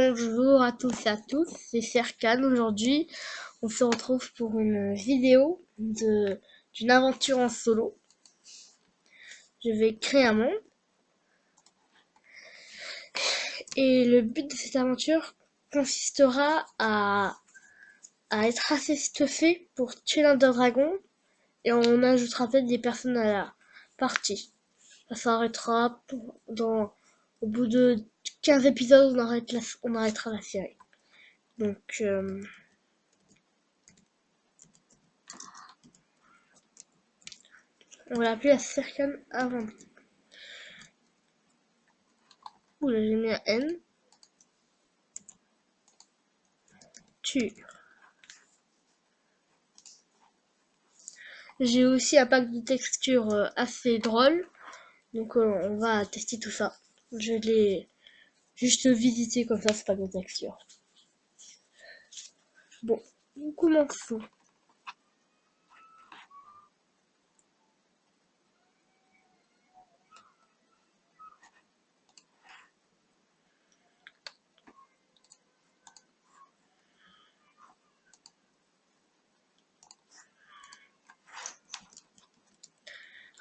Bonjour à tous et à toutes, c'est Serkan. Aujourd'hui, on se retrouve pour une vidéo d'une aventure en solo. Je vais créer un monde. Et le but de cette aventure consistera à être assez stuffé pour tuer l'Ender Dragon. Et on ajoutera peut-être des personnes à la partie. Ça s'arrêtera au bout de 15 épisodes, on arrêtera la série. Donc... on va l'appeler la Serkan avant. Oula, j'ai mis un N. J'ai aussi un pack de textures assez drôle. Donc on va tester tout ça. Je l'ai juste visité comme ça, ce pack de textures. Bon, on commence tout.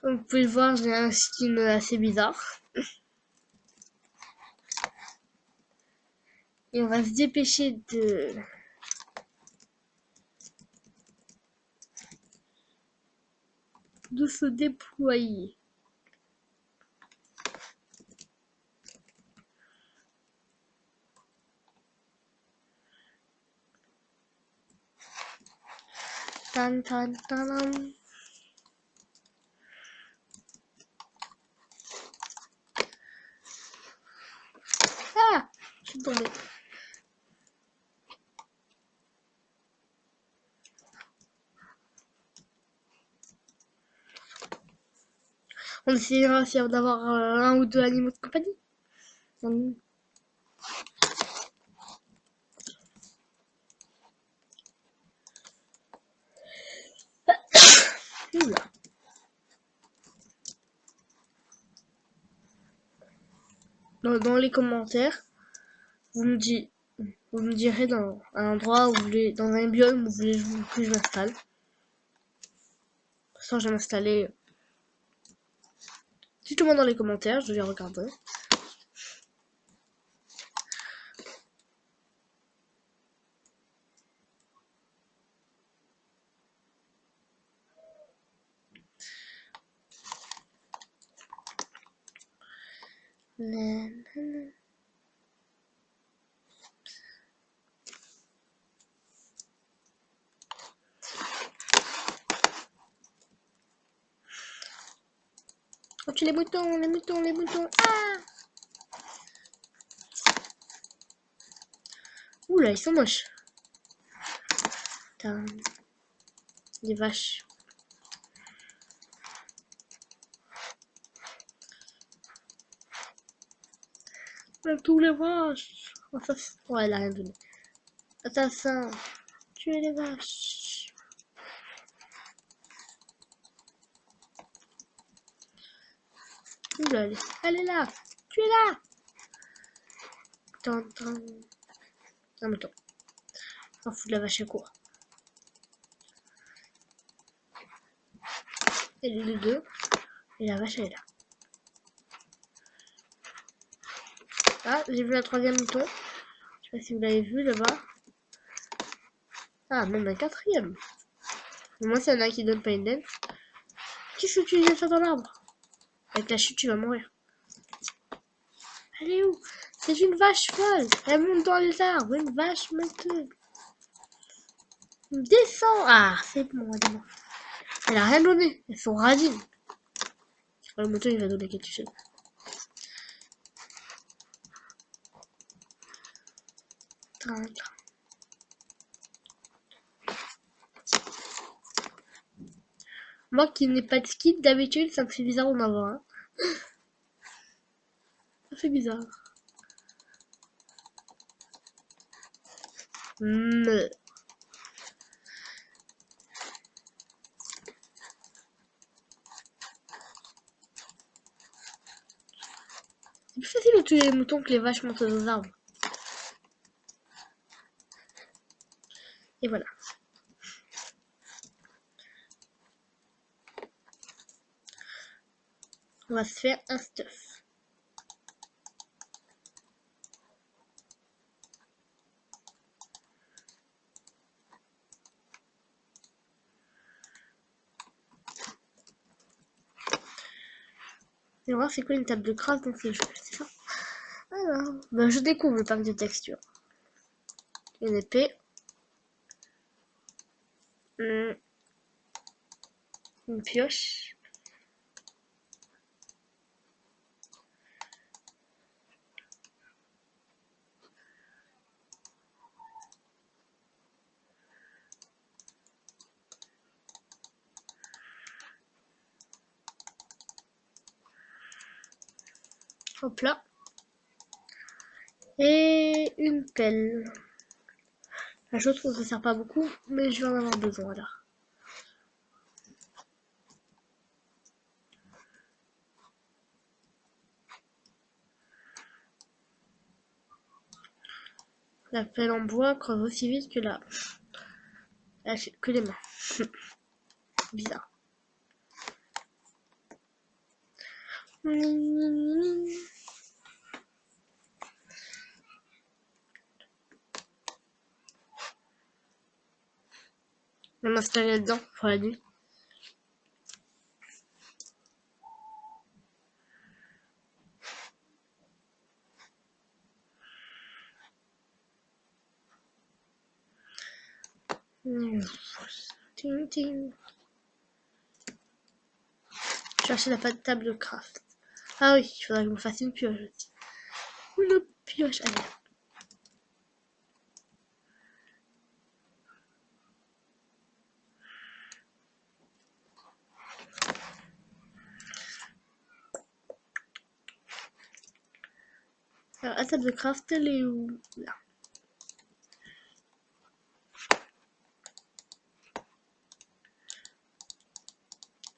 Comme vous pouvez le voir, j'ai un skin assez bizarre. Et on va se dépêcher de se déployer. Tan tan tan. Ah, je suis tombée. On essaiera aussi d'avoir un ou deux animaux de compagnie. Oula. Dans les commentaires, vous me direz dans un endroit où vous voulez, dans un biome où vous voulez que je m'installe. Sans je vais m'installer. Dites-moi dans les commentaires, je vais regarder. Oh, tu les moutons, les moutons, les moutons. Ah! Oula, ils sont moches. Putain. Des vaches. Tous les vaches. Ouais, elle a rien donné. Assassin. Tuez les vaches. Oula, elle est là. Tuez-la. Un mouton. On fout de la vache à court. Et les deux. Et la vache, elle est là. Ah, j'ai vu un troisième mouton. Je sais pas si vous l'avez vu là-bas. Ah, même un quatrième. Moi, s'il y en a qui donne pas une dent. Qu'est-ce que tu viens faire dans l'arbre? Avec la chute, tu vas mourir. Elle est où? C'est une vache folle. Elle monte dans les arbres. Une vache menteuse. Descends. Ah, c'est bon, madame. Elle a rien donné. Elles sont radines. Le moteur, il va donner quelque chose. Moi qui n'ai pas de skin, d'habitude, ça me fait bizarre d'en avoir un. Ça fait bizarre. C'est plus facile de tuer les moutons que les vaches montent aux arbres. Et voilà. On va se faire un stuff. Et on va voir c'est quoi une table de craft dans ces jeux, c'est ça. Alors, ben, je découvre le pack de texture. Une épée. Une pioche. Hop là. Et une pelle. La chose que ça sert pas beaucoup, mais je vais en avoir besoin là. La pelle en bois creuse aussi vite que que les mains. Bizarre. Je vais m'installer là-dedans pour la nuit. Ting, ting. Chercher la table de craft. Ah oui, il faudrait que je me fasse une pioche aussi. Une pioche, allez. Alors, la table de craft, elle est où? Là.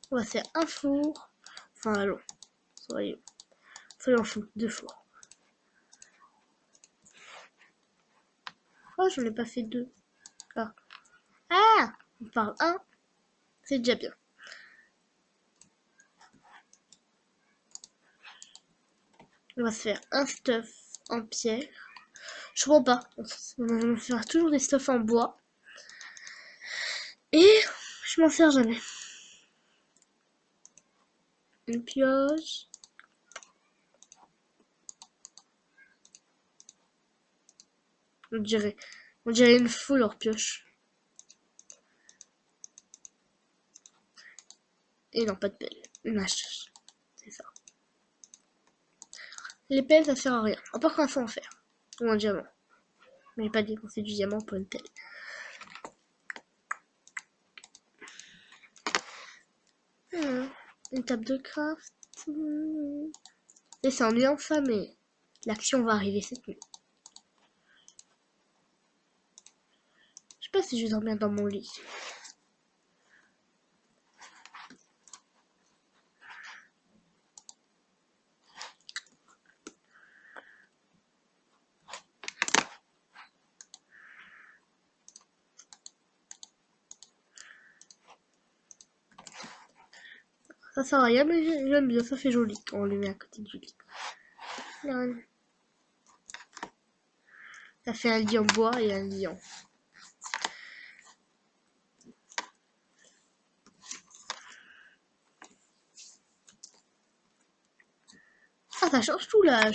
On va faire un four. Enfin, allons. Soyons fous, 2 fours. Oh, j'en ai pas fait 2. Ah. Ah, on parle 1. C'est déjà bien. On va se faire un stuff en pierre. Je comprends pas. On va faire toujours des stuffs en bois. Et je m'en sers jamais. Une pioche. On dirait une foule leur pioche. Et non, pas de pelle. Une hache. C'est ça. Les pelles, ça sert à rien. À part quand il faut en faire. Ou un diamant. Mais pas dit qu'on c'est du diamant pour une pelle. Une table de craft. Et c'est ennuyant ça, mais l'action va arriver cette nuit. Je sais pas si je dors bien dans mon lit. Ça sert à rien, mais j'aime bien, ça fait joli quand on le met à côté du lit. Ça fait un lit en bois et un lit en... Ah, ça change tout là.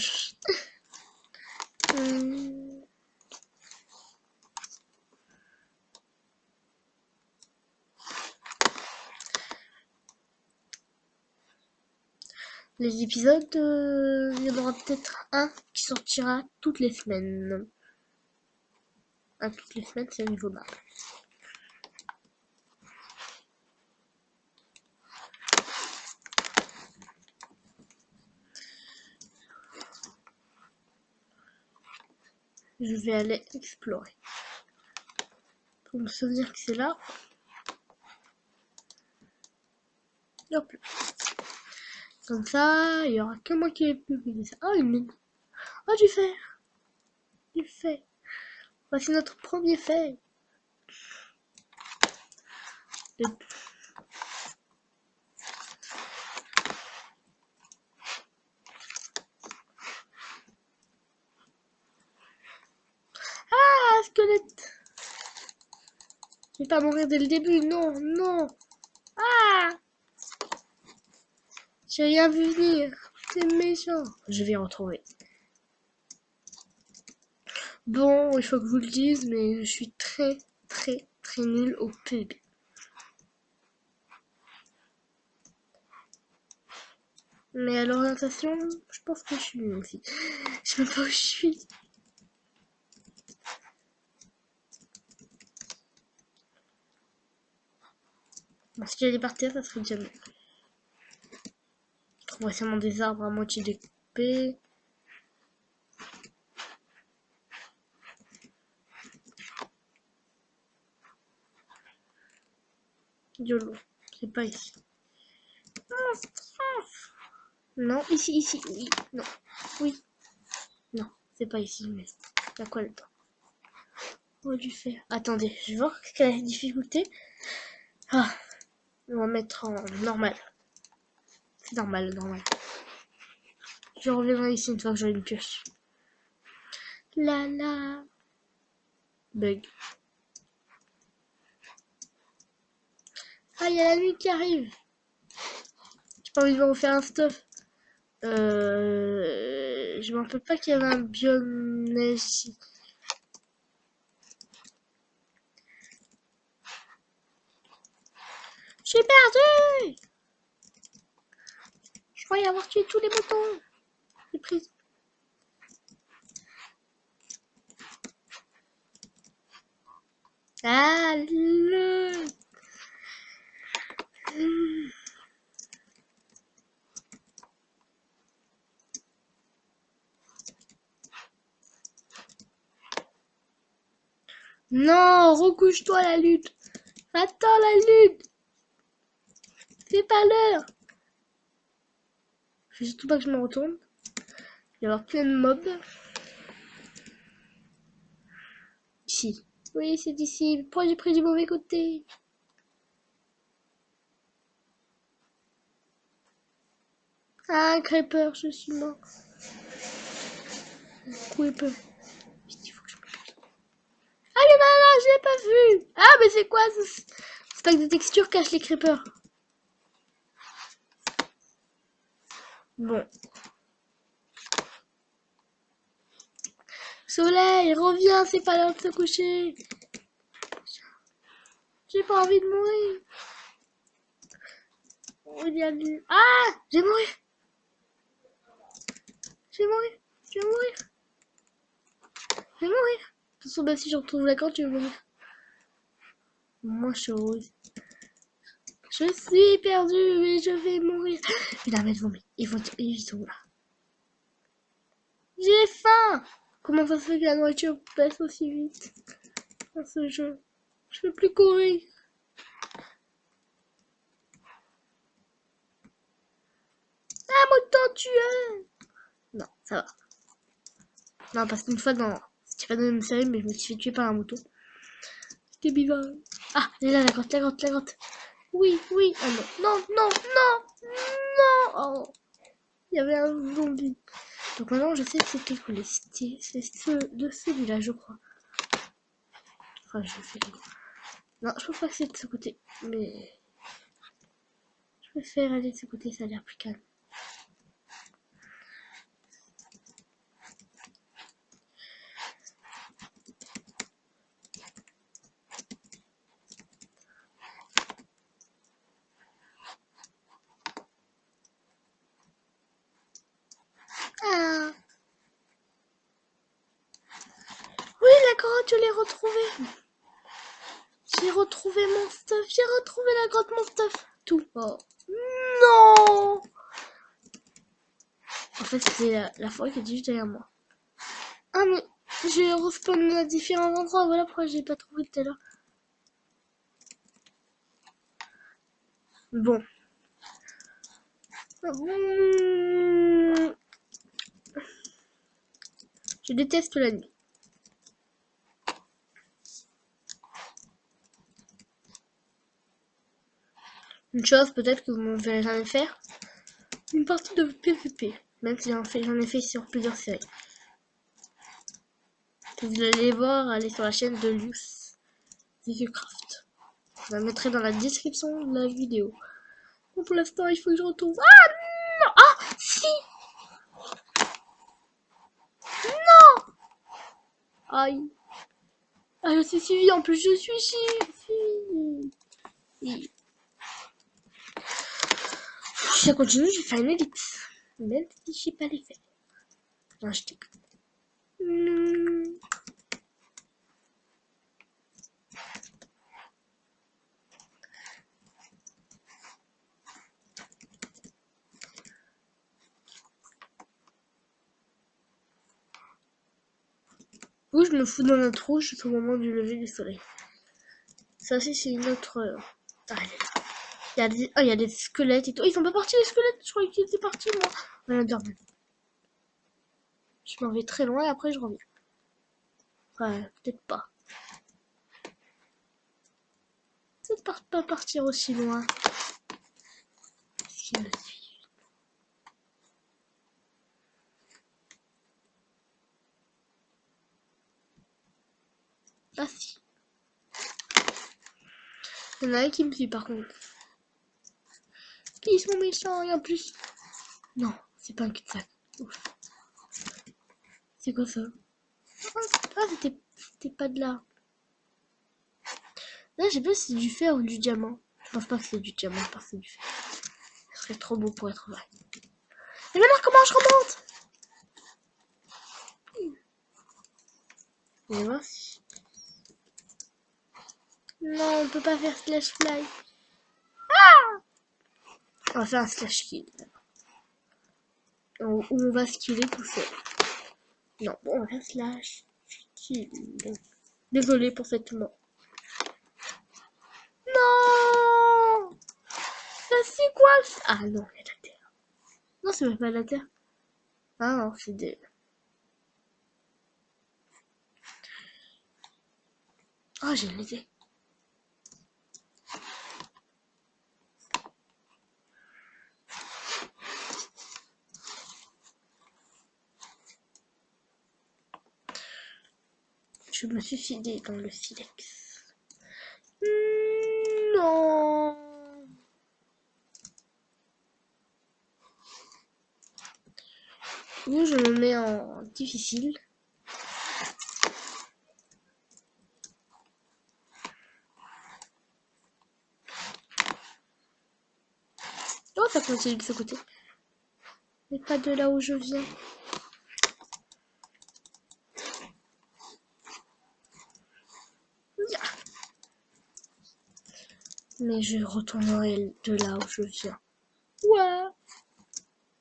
Les épisodes, il y en aura peut-être un qui sortira toutes les semaines. Toutes les semaines, c'est un niveau bas. Je vais aller explorer. Pour me souvenir que c'est là. Hop là. Comme ça, il y aura que moi qui ai publié ça. Oh, une mine. Oh, du fer. Du fer. Voici notre premier fer. Ah, squelette! Je vais pas mourir dès le début, non, non! Ah! J'ai rien vu venir. C'est méchant. Je vais retrouver. Bon, il faut que vous le dise, mais je suis très, très, très nulle au pub. Mais à l'orientation, je pense que je suis nulle aussi. Je sais même pas où je suis. Bon, si j'allais partir, ça serait déjà mieux. Je trouverais sûrement des arbres à moitié découpés. YOLO, c'est pas ici. Non, ici, ici, oui, non, oui, non, c'est pas ici, mais il y a quoi là-dedans? On va lui faire. Attendez, je vais voir quelle est la difficulté. Ah, on va mettre en normal. C'est normal, normal. Je reviendrai ici une fois que j'aurai une pioche. La la. Bug. Ah, il y a la nuit qui arrive. J'ai pas envie de me refaire un stuff. Je me rappelle pas qu'il y avait un biome neige ici. J'ai perdu. Je croyais avoir tué tous les moutons. J'ai pris. Ah, le. Non, recouche-toi la lutte. Attends la lutte. C'est pas l'heure. Je veux surtout pas que je me retourne. Il va y avoir plein de mobs. Ici. Oui, c'est d'ici. Pourquoi j'ai pris du mauvais côté? Ah, creeper, je suis mort. Creeper. Il faut que je me cache. Ah, il y en a là, je l'ai pas vu. Ah, mais c'est quoi ce pack de textures cache les creepers? Bon. Soleil, reviens, c'est pas l'heure de se coucher. J'ai pas envie de mourir. Oh, il y a du... Ah, j'ai mouru. J'ai mouru. Je vais mourir. Je vais mourir. De toute façon, bah, si je retrouve la corde, je vais mourir. Moi, je suis heureuse. Je suis perdue, mais je vais mourir. Mais là, ils sont là. J'ai faim. Comment ça se fait que la nourriture passe aussi vite dans ce jeu? Je peux plus courir. Ah, mouton tueur. Non, ça va. Non, parce qu'une fois dans... C'était pas dans la même série, mais je me suis fait tuer par un mouton. C'était bizarre. Ah, elle est là, la grotte, la grotte, la grotte. Oui, oui. Oh non, non, non, non, non. Oh, il y avait un zombie. Donc maintenant, je sais que c'est quel couleur. C'est de celui-là, je crois. Enfin, je fais... Non, je pense pas que c'est de ce côté. Mais... Je préfère aller de ce côté, ça a l'air plus calme. Ah. Oui, la grotte, je l'ai retrouvée. J'ai retrouvé mon stuff. J'ai retrouvé la grotte, mon stuff. Tout. Oh. Non. En fait, c'est la forêt qui est juste derrière moi. Ah, mais j'ai respawn à différents endroits. Voilà pourquoi j'ai pas trouvé tout à l'heure. Bon. Je déteste la nuit. Une chose peut-être que vous ne me verrez jamais faire. Une partie de PvP. Même si j'en ai fait sur plusieurs séries. Si vous voulez aller voir, allez sur la chaîne de Luce Craft. Je la mettrai dans la description de la vidéo. Bon, pour l'instant, il faut que je retrouve. Ah non! Ah si! Non! Aïe. Ah, je suis suivi. En plus, je suis suivi. Si ça continue, je vais faire une élite. Même si je sais pas les faire. Non, je déconne. Où je me fous dans la trou jusqu'au moment du lever du soleil. Ça aussi, c'est une autre. Il y a des... Oh, il y a des squelettes et tout. Oh, ils sont pas partis les squelettes. Je croyais qu'ils étaient partis moi. Enderman. Je m'en vais très loin et après je reviens. Ouais, peut-être pas. Peut-être pas partir aussi loin. S'il me suit. Ah si. Il y en a un qui me suit par contre. Ils sont méchants et en plus. Non, c'est pas un cul-de-sac. C'est quoi ça? Ah, c'était pas de là. Là, je sais pas si c'est du fer ou du diamant. Je pense pas que c'est du diamant, je pense que c'est du fer. Ce serait trop beau pour être vrai. Mais maintenant, comment je remonte? On va voir si... Non, on peut pas faire slash fly. Ah! On va faire un slash kill. Où on va skiller tout seul. Non, bon, on va faire slash kill. Désolé pour cette mort. Non! Ça c'est quoi? Ah non, il y a la terre. Non, c'est même pas la terre. Ah non, c'est des... Oh, j'ai une idée. Je me suis filé dans le silex. Non. Vous, je me mets en difficile. Oh, ça continue de ce côté. Mais pas de là où je viens. Mais je retournerai de là où je viens. Ouais.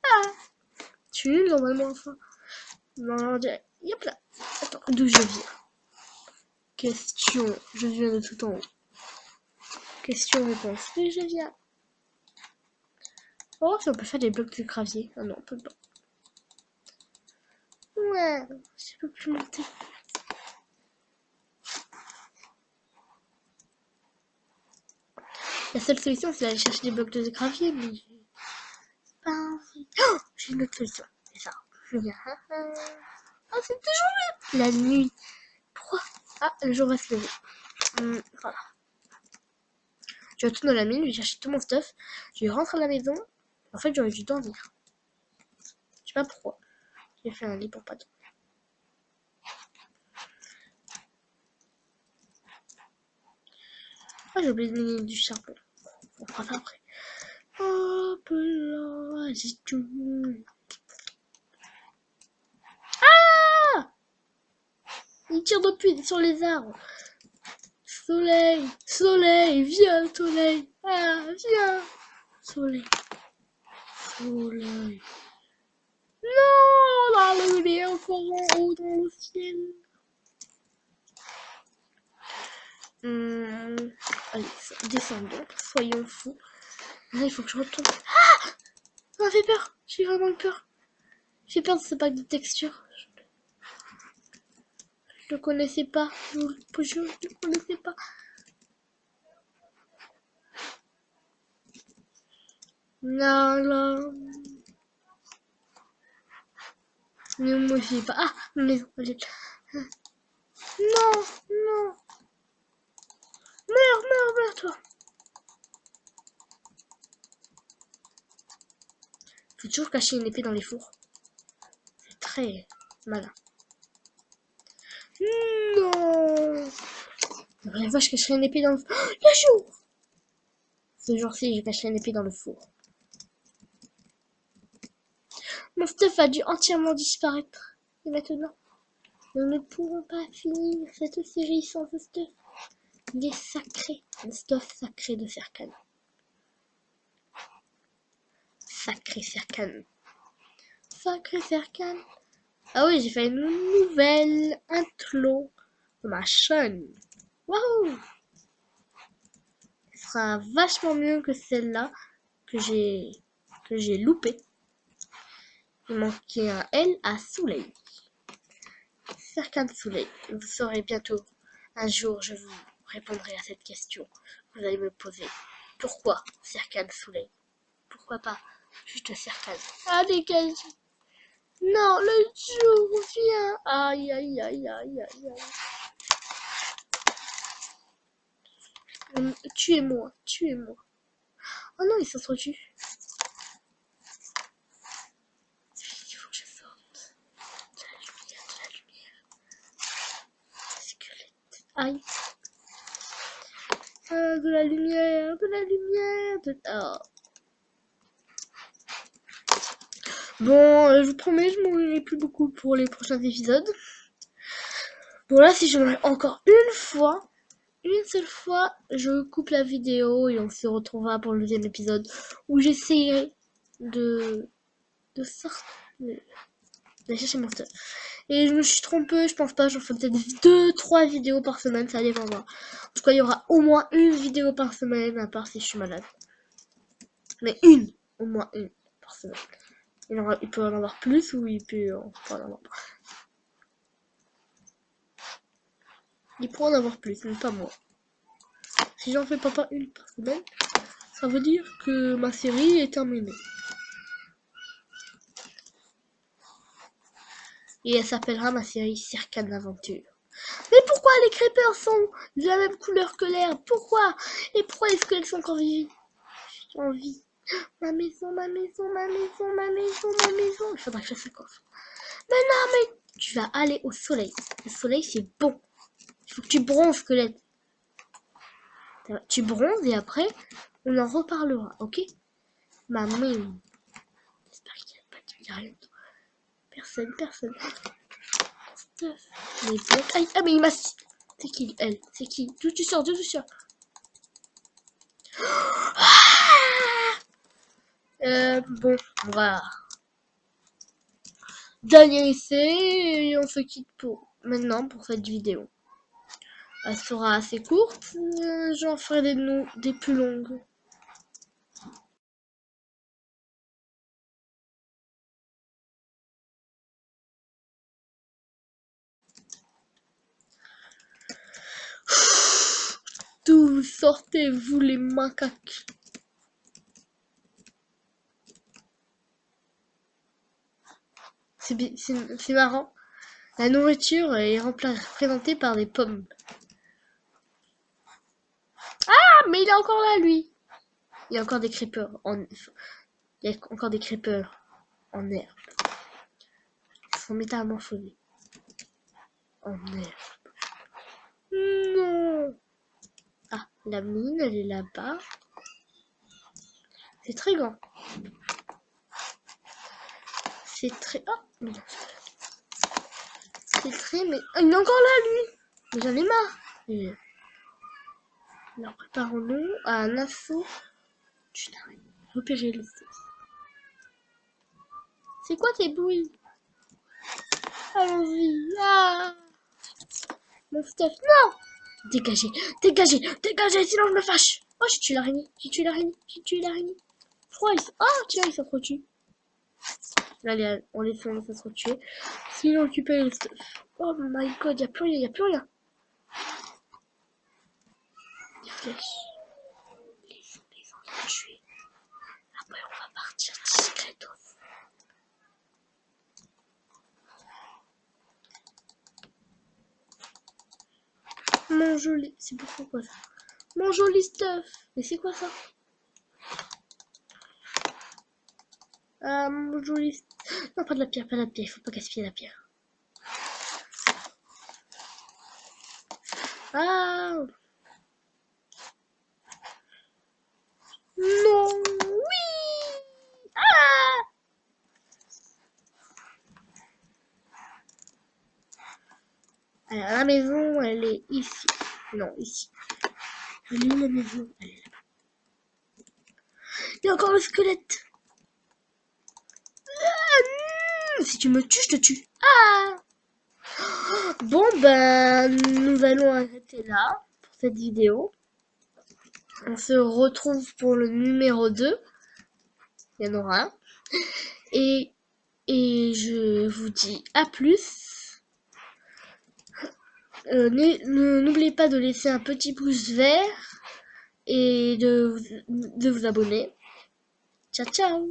Ah. Je suis nulle normalement enfin. Non, yep là. Attends, d'où je viens? Question. Je viens de tout en haut. Question-réponse. D'où je viens? Oh, si on peut faire des blocs de gravier. Ah non, on peut pas. Ouais, je peux plus monter. La seule solution, c'est d'aller chercher des blocs de gravier, mais j'ai pas envie. Oh, j'ai une autre solution. C'est ça. Ah, c'est toujours la nuit. Pourquoi? Ah, le jour va se lever. Voilà. Je retourne dans la mine, je vais chercher tout mon stuff. Je rentre à la maison. En fait, j'aurais dû dormir. Je sais pas pourquoi. J'ai fait un lit pour pas dormir. Ah, j'ai oublié de miner du charbon. On fera ça après. Hop là, j'ai tout. Ah! Il tire depuis sur les arbres. Soleil, soleil, viens, soleil. Ah, viens. Soleil, soleil. Non, la lune est encore en haut dans le ciel. Allez, descendons, soyons fous. Là, il faut que je retourne. Ah! Ça m'a fait peur. J'ai vraiment eu peur. J'ai peur de ce pack de texture. Je le connaissais pas. Je le connaissais pas. Non, non. Ne me fie pas. Ah, maison. Non, non. Meurs, meurs, meurs, toi. Faut toujours cacher une épée dans les fours. C'est très malin. Non. La fois, je cacherai une épée dans le four. Oh, le jour. Ce jour-ci, je cacherai une épée dans le four. Mon stuff a dû entièrement disparaître. Et maintenant, nous ne pourrons pas finir cette série sans ce stuff. Il est sacré. Le stuff sacré de Serkan. Sacré Serkan. Sacré Serkan. Ah oui, j'ai fait une nouvelle intro de ma chaîne. Waouh! Ce sera vachement mieux que celle-là que j'ai loupée. Il manquait un L à Soleil. Serkan Soleil. Vous saurez bientôt. Un jour, je vous répondrai à cette question. Vous allez me poser. Pourquoi Serkan Soleil? Pourquoi pas juste Serkan? Ah, dégage! Non, le jour vient. Aïe, aïe, aïe, aïe, aïe, aïe. Tuez-moi, tuez-moi. Oh non, ils s'entretuent. Il faut que je sorte. De la lumière, de la lumière. Squelette. Aïe. De la lumière, de la lumière. Oh. Bon, je vous promets, je mourrai plus beaucoup pour les prochains épisodes. Bon, là, si je meurs encore une seule fois, je coupe la vidéo et on se retrouvera pour le deuxième épisode où j'essayerai de sortir, de chercher mon stuff. Et je me suis trompée, je pense pas, j'en fais peut-être 2-3 vidéos par semaine, ça dépendra. En tout cas, il y aura au moins une vidéo par semaine, à part si je suis malade. Mais au moins une par semaine. Il peut en avoir plus ou il peut en avoir pas. Il pourrait en avoir plus, mais pas moi. Si j'en fais pas une par semaine, ça veut dire que ma série est terminée. Et elle s'appellera ma série Serkan Aventure. Mais pourquoi les creepers sont de la même couleur que l'herbe? Pourquoi? Et pourquoi est-ce qu'elles sont encore vives? En vie. Ma maison, ma maison, ma maison, ma maison, ma maison. Il faudra que je fasse le coffre. Mais non, mais tu vas aller au soleil. Le soleil, c'est bon. Il faut que tu bronzes, squelette. Tu bronzes et après, on en reparlera, ok? Ma main. J'espère qu'il n'y a rien. Personne. Mais blocs. Aïe, ah, mais il m'a. C'est qui, elle? C'est qui? D'où tu sors? Bon, on va. Dernier essai et on se quitte pour maintenant pour cette vidéo. Elle sera assez courte, j'en ferai des plus longues. D'où sortez-vous les macaques? C'est marrant. La nourriture est représentée par des pommes. Ah, mais il est encore là, lui. Il y a encore des creepers il y a encore des creepers en herbe. Ils sont métamorphosés en herbe. Non. Ah, la mine, elle est là-bas. C'est très grand. C'est très... Oh, c'est très... Mais... Oh, il est encore là, lui. Mais j'en ai marre. Alors, préparons-nous à un assaut d'une araignée. Repérer le stuff. C'est quoi tes bruits? Allons-y. Ah, mon stuff. Non. Dégagez, sinon je me fâche. Oh, j'ai tué l'araignée. Pourquoi tiens, il s'entretue. Allez, on les fait s'entretuer. Sinon, occuper le stuff. Oh my god, y'a plus rien. Les flèches. Les tuer. Après, on va Mon joli... C'est pourquoi ça? Mon joli stuff. Mais c'est quoi ça? Ah, mon joli... Non, pas de la pierre, pas de la pierre. Il faut pas gaspiller la pierre. Ah! Non! Oui! Ah! Alors, la maison, elle est ici. Non, ici. Elle est où la maison? Elle est là-bas. Il y a encore le squelette. Ah, si tu me tues, je te tue. Ah! Bon, ben, nous allons arrêter là pour cette vidéo. On se retrouve pour le numéro 2. Il y en aura un. Et je vous dis à plus. N'oubliez pas de laisser un petit pouce vert et de vous abonner. Ciao, ciao!